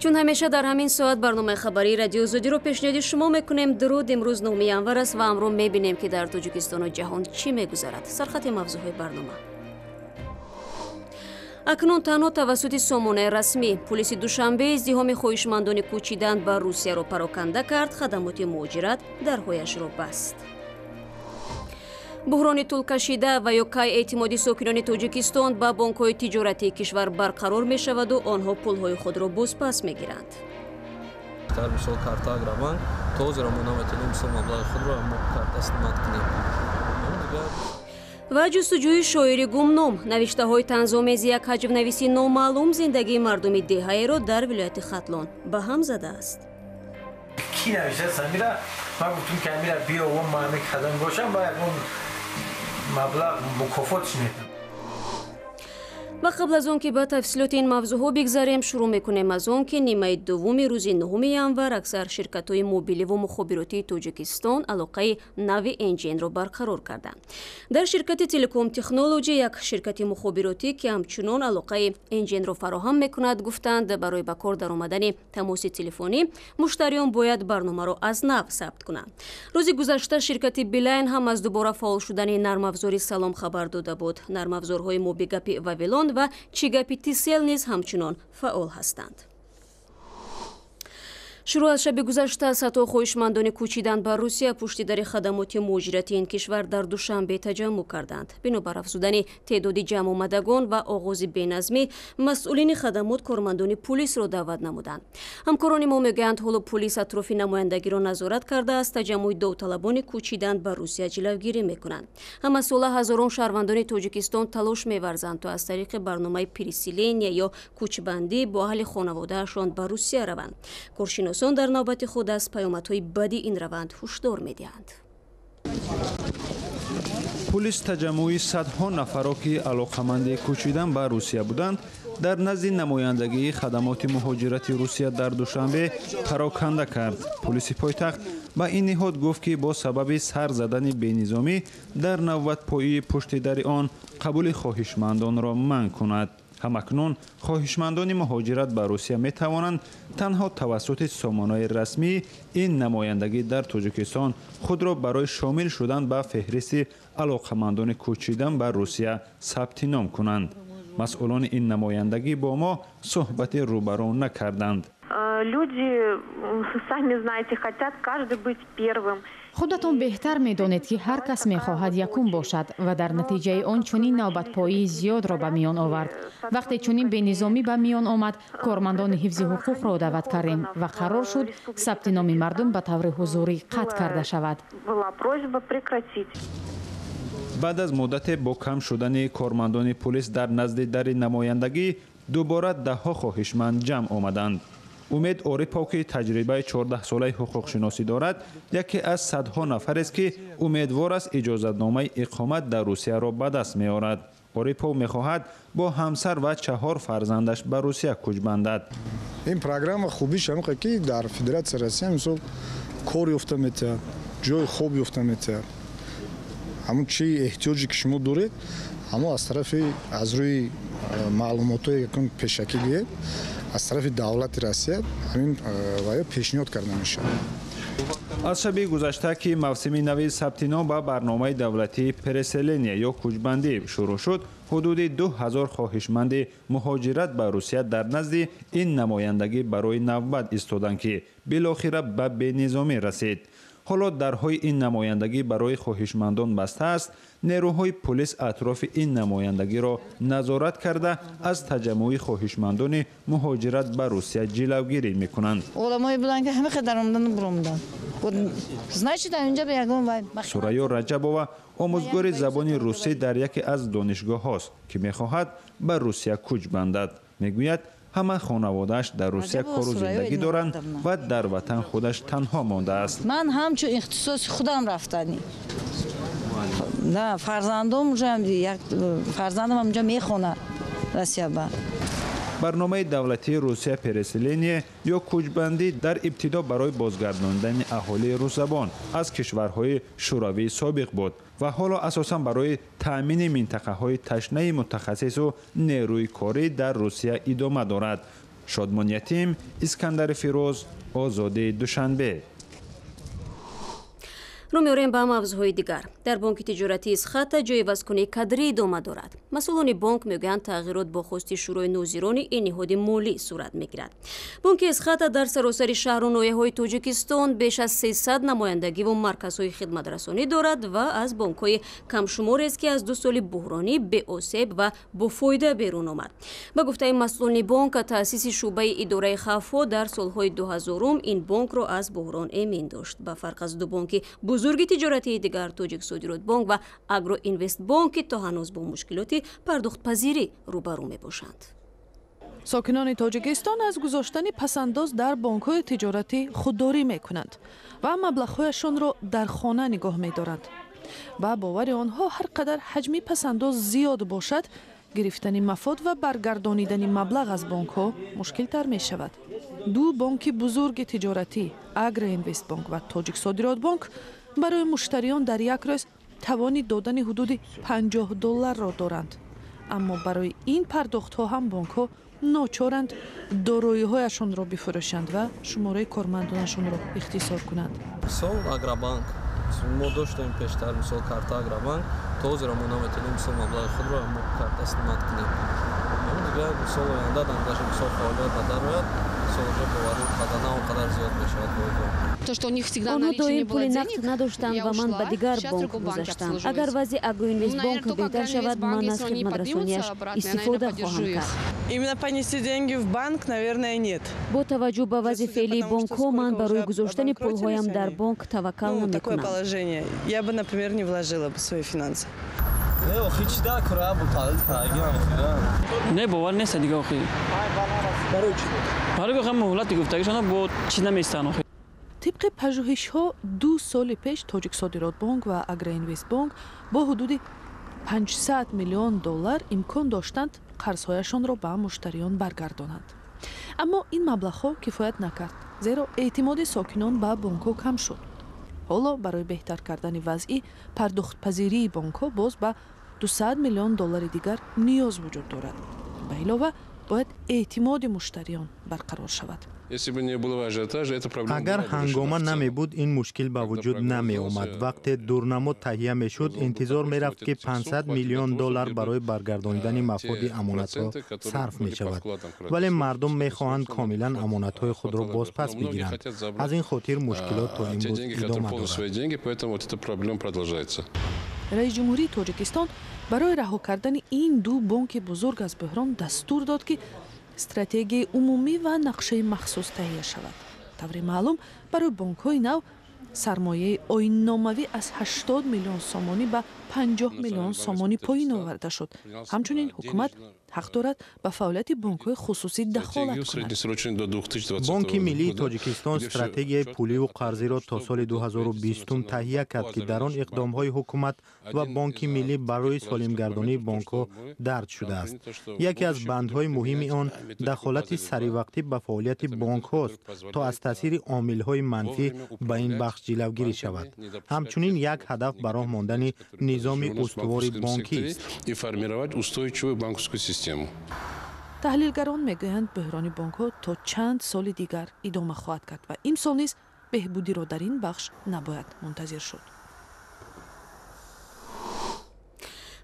چون همیشه در همین ساعت برنامه خبری رادیو زودی رو پیشنهاد شما میکنیم. درود. امروز 9 январ است و امروز میبینیم که در تاجیکستان و جهان چی میگذرد. سرخط موضوعهای برنامه. اکنون تنها توسط سامانه رسمی پلیس دوشنبه ازدحام خواهشمندان کوچیدن به روسیه را پراکنده کرد. خدمات مهاجرت درهایش را بست. بحران طول کشیده و یا کای اعتمادی ساکنان تاجیکستان به بانک‌های تجارتی کشور برقرار می شود و آنها پول‌های خود را بازپس می گیرند. در مثال کارت اگرابان توز را منوتونیم سوم مبلغ خود را ما کارت استناد کنیم. و جستجوی شاعری گمنام نوشته های طنزآمیز یک حجم‌نویسی نامعلوم زندگی مردم دهه‌ای را در ولایت ختلان به هم زده است. کی نوشته سمیرا؟ من گفتم که امیرا بیا و ما همه خدمت باشم باید اون مبلغ مکافاتش میدم. و قبل از اون که به تفصیلات این موضوع ها بگذاریم شروع میکنیم از اون که نیمه دوم روز 9 январ اکثر شرکت های موبیلی و مخابراتی تاجیکستان علاقه نوی انجین را برقرار کردند. در شرکت تلکوم تکنولوژی یک شرکت مخابراتی که همچنان علاقه انجین را فراهم میکند گفتند برای به کار درآمدن تماس تلفنی مشتریان باید برنامه را از نو ثبت کنند. روز گذشته شرکت بیلاین هم از دوباره فعال شدن نرم افزار سلام خبر داده بود. نرم افزارهای موبیگاپی واویلون و چیگاپی تیسل نیز همچنان فعال هستند. شروع از شب گذشته صدها خواهشمندان کوچیدن به روسیه پشت در خدمات مهاجرتی این کشور در دوشنبه تجمع کردند. بنابر افزودن تعداد جمع آمدگان و آغاز بینظمی مسئولین خدمات کارمندان پلیس را دعوت نمودند. همکاران ما میگویند حالا پلیس اطراف نمایندگی را نظارت کرده است تجمع داوطلبان کوچیدن به روسیه جلوگیری میکنند. هم مسئول هزاران شهروندان تاجیکستان تلاش می‌ورزند تا از طریق برنامه پریسیلینیا یا کوچبندی با اهل خانواده‌شان به روسیه روند. کارشناسان در نوبت خود از پیامدهای بدی این روند هشدار می‌دهند. پلیس تجمع صدها نفر که علاقمند کوچیدن به روسیه بودند در نزد نمایندگی خدمات مهاجرت روسیه در دوشنبه پراکنده کرد. پلیس پایتخت با این نهاد گفت که با سبب سر زدن بینظامی در نوبت پایی پشت در آن قبول خواهشمندان را منع کند. همکنون خواهشمندان مهاجرت به روسیه می توانند تنها توسط سامانه‌های رسمی این نمایندگی در تاجیکستان خود را برای شامل شدن به فهرست علاقمندان کوچیدن به روسیه ثبت نام کنند. مسئولان این نمایندگی با ما صحبت روبرو نکردند. Люди, сами знаете, хотят каждый быть первым. خودتان بهتر می‌دانید که هر کس می‌خواهد یکم باشد و در نتیجه آن چنین نوبت‌پایی زیاد را به میان آورد. وقتی چنین بینظامی به میان آمد، کارمندان حفظ حقوق را دعوت کردیم و قرار شد ثبت نام مردم به طور حضوری قطع کرده شود. بعد از مدت با کم شدن کارمندان پلیس در نزد در نمایندگی دوباره ده‌ها خواهشمند جمع آمدند. امید عارف‌ها که تجربه 14 ساله حقوق شناسی دارد یکی از صدها نفر است که امیدوار است اجازه‌نامه اقامت در روسیه را به دست می‌آورد. عارف‌ها می‌خواهد با همسر و 4 فرزندش به روسیه کوچ بندد. این پروگرام خوبیش همونه که در فدراسیون روسیه مثلا کار یافته می‌شه، جای خوب یافته می‌شه. همون چی احتیاجی که شما دارید، اما از طرف از روی معلوماتی که پیشکی بیه از طرف دولت روسیه همین وای پیشنهاد کرده میشه. از شب گذشته که موسم نو ثبت نام به برنامه دولتی پریسیلینیا یا کوچبندی شروع شد، حدود 2000 خواهشمند مهاجرت به روسیه در نزد این نمایندگی برای نوبت ایستادند که بالاخره به بینظامی رسید. حالا درهای این نمایندگی برای خواهشمندان بسته است. نیروهای پلیس اطراف این نمایندگی را نظارت کرده از تجمع خواهشمندان مهاجرت به روسیه جلوگیری می‌کنند. علمای بودن که همه خدر اومدن برامدن. значит اینجا به یگان سوریا رجبова آموزگار زبان روسی در یکی از دانشگاه هاست که می‌خواهد به روسیه کوچ بندد. میگوید همه خانواده‌اش در روسیه کار و زندگی دارند و در وطن خودش تنها مانده است. من همچون اختصاص خودم رفتنی. نه فرزندم یک فرزندم اونجا میخونه روسیه با. برنامه دولتی روسیه پریسیلینیا یا کوچبندی در ابتدا برای بازگرداندن اهالی روس‌زبان از کشورهای شوروی سابق بود و حالا اساساً برای تأمین منطقه‌های تشنه متخصص و نیروی کاری در روسیه ادامه دارد. شادمان یتیم، اسکندر فیروز، آزادی دوشنبه. رو می‌آوریم به موضوع‌های دیگر. در بانک تجارتی اسخات جای وضع‌کنی کادری ادامه دارد. مسئولان بانک میگویند تغییرات با خواست شورای نوزیران این نهاد مالی صورت میگیرد. بانک اسخات در سراسر شهر و ناحیه‌های تاجیکستان بیش از 300 نمایندگی و مرکزهای خدمت‌رسانی دارد و از بانک‌های کم شماری است که از 2 سال بحرانی به آسیب و با فایده بیرون آمد. با گفته مسئولان بانک، تأسیس شعبه اداره خفا در سال‌های 2000 این بانک را از بحران امین داشت. به فرق از دو بانک بزرگ تجارتی دیگر، تاجیک صادرات بانک و اگرو اینوست بانک، تا هنوز با مشکلات پرداخت پذیری روبرو می باشند. ساکنان تاجیکستان از گذاشتن پسنداز در بانک‌های تجارتی خودداری می‌کنند و مبلغ‌هایشان را در خانه نگاه می‌دارند. با باور آنها هر قدر حجم پسنداز زیاد باشد، گرفتن مفاد و برگردانیدن مبلغ از بانک‌ها مشکل‌تر می‌شود. دو بانک بزرگ تجارتی، اگرو اینوست بانک و تاجیک صادرات بانک، برای مشتریان در یک روز توان دادن حدود $50 را دارند. اما برای این پرداخت‌ها هم بانک‌ها ناچارند دارایی‌هایشان را بفروشند و شماره کارمندانشان را اختصار کنند. مثال اگربانک ما داشتیم پیشتر، مثال کارت اگربانک توزیع را نمیتونیم مثال مبلغ خود را کارت استفاده کنیم. اما دیگه مثال آینده دانش مثال فعالیت ندارد، مثال باوری خدمات اونقدر زیاد میشود. آنها دائم پول نقد نداشتند و من به دیگر بانک گذاشتم. اگر وضع اگرو اینوست بانک بهتر شود، من از خدمت‌رسانی‌اش استفاده خواهم کرد. با توجه به وضع فعلی بانک‌ها، من برای گذاشتن پول‌هایم در بانک توکل نمی‌کنم. نه باور نیست دیگه آخه. برای بخوام مهلت گفتگیشون با چیز نمیستن آخه. طبق پژوهش‌ها 2 سال پیش تاجیک صادرات بانک و اگرو اینوست بانک با حدود $500 میلیون امکان داشتند قرض‌هایشان را به مشتریان برگردانند. اما این مبلغ‌ها کفایت نکرد، زیرا اعتماد ساکنان به بانک‌ها کم شد. حالا برای بهتر کردن وضع پرداخت پذیری بانک‌ها باز به $200 میلیون دیگر نیاز وجود دارد. به علاوه باید اعتماد مشتریان برقرار شود. اگر هنگامه نمی بود این مشکل به وجود نمی آمد. وقتی دورنمود تهیه می شد انتظار می رفت که $500 میلیون برای برگردانیدن مفاد امانت ها صرف می شود. ولی مردم می خواهند کاملا امانت های خود را باز پس بگیرند. از این خاطر مشکلات تا امروز ادامه دارد. رئیس جمهوری تاجیکستان برای رها کردن این دو بانک بزرگ از بحران دستور داد که استراتژی عمومی و نقشه مخصوص تهیه شود. طور معلوم برای بانک‌های نو سرمایه آیین‌ناموی از 80 میلیون سومانی به 50 میلیون سومانی پایین آورده شد. همچنین حکومت حق دارد به فعالیت بانک‌های خصوصی دخالت کند. بانک ملی تاجیکستان استراتژی پولی و قرضی را تا سال 2020 تهیه کرد که در آن اقدام‌های حکومت و بانک ملی برای سالمگردانی بانک‌ها درج شده است. یکی از بندهای مهم آن دخالت سریع به فعالیت بانک‌هاست تا از تاثیر عامل‌های منفی به این بخش جلوگیری شود. همچنین یک هدف برای ماندن نظام استوار بانکی است. تحلیلگران میگویند بحران بانک‌ها تا چند سال دیگر ادامه خواهد کرد و امسال نیز بهبودی را در این بخش نباید منتظر شد.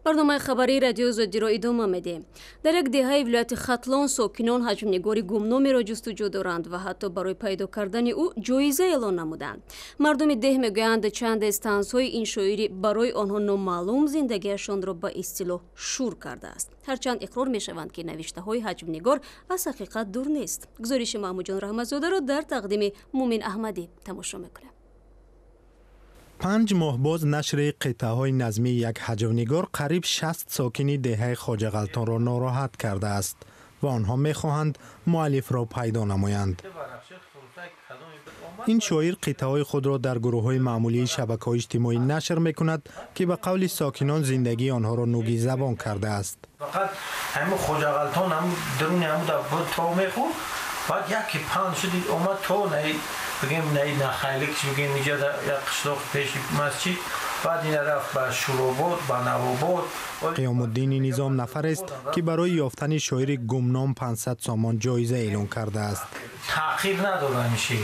برنامه خبری رادیو زادی را ادامه میدیم. در یک دهه ولایت ختلان ساکنان حجم نگاری گمنامی را جستجو دارند و حتی برای پیدا کردن او جایزه اعلان نمودند. مردم ده میگویند چند استانس‌های انشایی برای آنها نامعلوم زندگیشان را به اصطلاح شور کرده است. هرچند اقرار میشوند که نوشته‌های حجم نگار از حقیقت دور نیست. گزارش محمود جان رحمت‌زاده را در تقدیم مومن احمدی تماشا میکنیم. 5 ماه باز نشر قطعه‌های نظمی یک هجونگار قریب 60 ساکنی دهه خواجه غلطان را ناراحت کرده است و آنها می‌خواهند مؤلف را پیدا نمایند. این شاعر قطعه‌های خود را در گروه‌های معمولی شبکه‌های اجتماعی نشر می‌کند که به قول ساکنان زندگی آنها را نوگی زبان کرده است. فقط همین خواجه غلطان هم درون هم در تو میخواد بعد یکی پاند شدید اومد تو نه بگیم نه خیلی که بگیم اینجا در یک قشلاق پیش مسجد بعد این رفت به شروبود به نوابود. قیام الدین نظام نفر است که برای یافتن شاعر گمنام 500 سامان جایزه اعلان کرده است. تأخیر نداره میشه.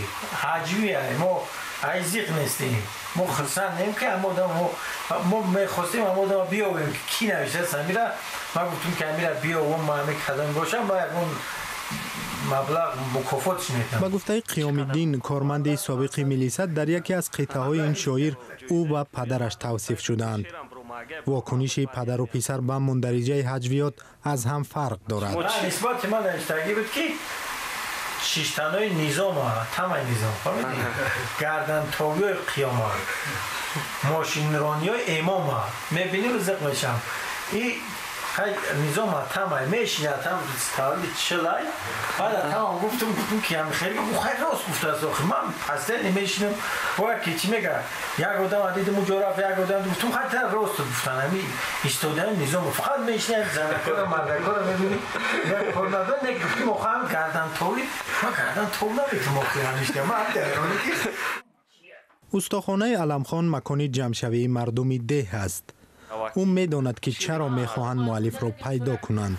حجویه ما عیزیق نیستیم. ما خرسان نیم که ما میخواستیم اما بیاویم که کی نوشته سمیره. ما گفتم که امیره بیاویم ما همه کدام باشم باید اون مبلغ مکافاتش میتونم. با گفته قیام الدین کارمند سابق ملیست در یکی از قطعه های این شاعر او و پدرش توصیف شدند. واکنش پدر و پسر به مندرجه حجویات از هم فرق دارد. نسبت من نوشتگی بود که شیشتنهای نظام ها تمام نظام گردن تاوی های قیام ها ماشین رانی های امام ها میبینی رزق میشم این نظام ها تمام میشین تمام تاوی چلای بعد تمام گفتم که هم خیلی خیلی راست گفته از آخر من اصلا نمیشینم باید که چی میگه یک آدم دیدم مجرف یک آدم گفتم حتی راست گفتن همین استودن نظام فقط میشینه زنکار مردکار میبینی یک کارمندان نگفتیم مخواهم گردن تاوی ما گردن تاوی نبیتم مخواهم میشته ما حتی ایرانی که استخانه علمخان مکانی جمعشوی مردمی ده است. او میداند که چرا میخواهند مؤلف را پیدا کنند.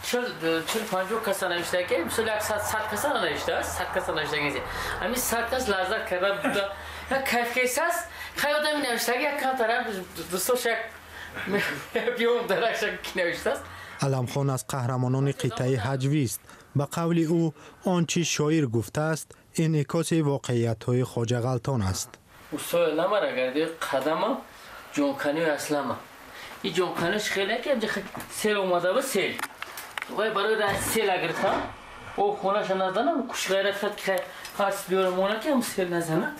50 کس نوشته که مثلا 100 کس نوشته است 100 کس نوشته است همین 100 کس لحظه کرده بود یک کیس است خیلی آدمی نوشته یک کم طرف دوستاش بیام درش کی نوشته است. علمخان از قهرمانان قطعه حجوی است. به قول او آنچه شاعر گفته است انعکاس واقعیت‌های خواجه غلطان است. استاد نمره گردی قدم جونکنی اسلام این جونکنش خیلی که سیل اومده بود سیل وای برای راه سیل اگر تا او خونش نزنه کش غیرت کرد که خاص بیارمونه که هم سیل نزنه.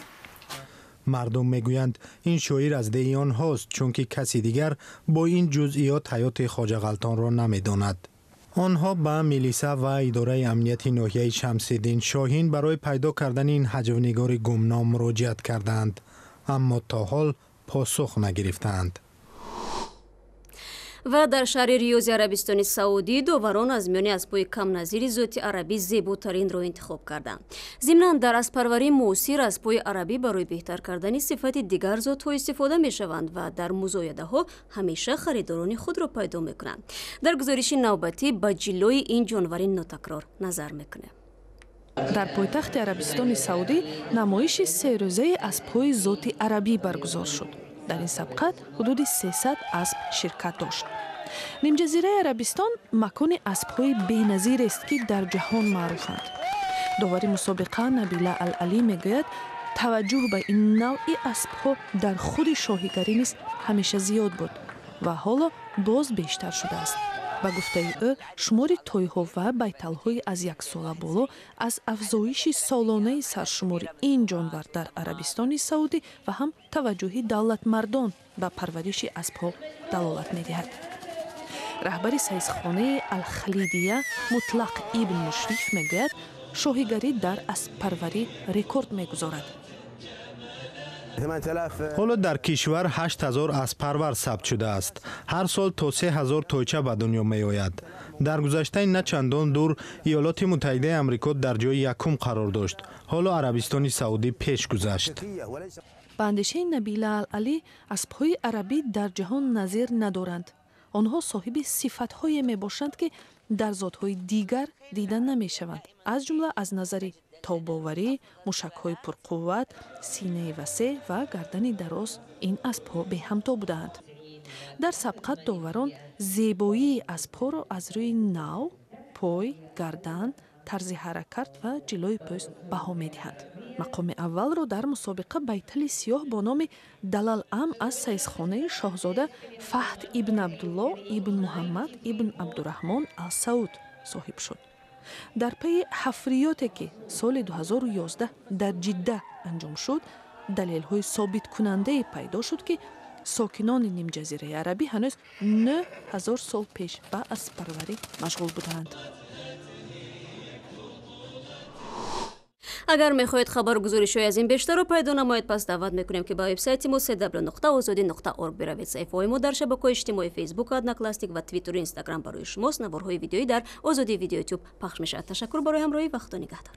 مردم میگویند این شاعر از دیان هاست چون که کسی دیگر با این جزئیات حیات خواجه غلطان را نمیداند. آنها به ملیسه و اداره امنیتی ناحیه شمس‌الدین شاهین برای پیدا کردن این حجونگار گمنام مراجعت کردند اما تا حال پاسخ نگرفتند. و در شهر ریاض عربستان سعودی داوران از میان اسب‌های کم نظیر ذات عربی زیباترین را انتخاب کردند. ضمناً در اسب‌پروری موثر اسب‌های عربی برای بهتر کردن صفت دیگر ذات‌ها استفاده می‌شوند و در مزایده‌ها همیشه خریداران خود را پیدا می‌کنند. در گزارش نوبتی به جلوی این جانورین ناتکرار نظر می‌کنه. در پایتخت عربستان سعودی نمایش 3 روزه اسب‌های ذات عربی برگزار شد. در این سبقت حدود 300 اسب شرکت داشت. نیمجزیره عربستان مکان اسب‌های بی‌نظیر است که در جهان معروفند. داور مسابقه نبیله العلی میگوید توجه به این نوع اسب‌ها در خود شاهیگری نیز همیشه زیاد بود و حالا باز بیشتر شده است. با گفته او شمار توی‌ها و بیتل‌های از 1 ساله بالا از افزایش سالانه سرشمار این جانور در عربستان سعودی و هم توجه دولت مردان به پرورش اسب‌ها دلالت می‌دهد. رهبر سیزخانه الخلیدیه مطلق ابن مشریف میگوید شاهیگری در اسب پروری رکورد میگذارد. حالا در کشور 8000 اسب پرور ثبت شده است. هر سال تا 3000 تویچه به دنیا می آید. در گذشته نه چندان دور ایالات متحده آمریکا در جای یکم قرار داشت. حالا عربستان سعودی پیش گذشت. به اندیشه نبیله العلی اسب‌های عربی در جهان نظیر ندارند. آنها صاحب صفت‌های می باشند که در ذات‌های دیگر دیده نمی شوند. از جمله از نظر تاباوری، موشک‌های پرقوت، سینه وسیع و گردن دراز این اسب‌ها به همتا بودند. در سبقت داوران زیبایی اسب‌ها را از روی نو، پای، گردن، طرز حرکت و جلوی پوست بها می‌دهند. مقام اول را در مسابقه بیتل سیاه با نام دلال ام از سیزخانه شاهزاده فهد ابن عبدالله ابن محمد ابن عبدالرحمن السعود صاحب شد. در پی حفریاتی که سال 2011 در جده انجام شد، دلیل‌های ثابت کننده پیدا شد که ساکنان نیم جزیره عربی هنوز 9000 سال پیش به اسب‌پروری مشغول بودند. اگر میخواهید خبرگزاری‌های از این بیشتر را پیدا نمایید پس دعوت میکنیم که به وبسایت ما www.azadi.org بروید. صفحه‌های ما در شبکه‌های اجتماعی فیسبوک ادناکلاستیک و توییتر و اینستاگرام برای شماست. نوارهای ویدیویی در آزادی ویدیو یوتیوب پخش میشود. تشکر برای همراهی. وقت و نگهدار.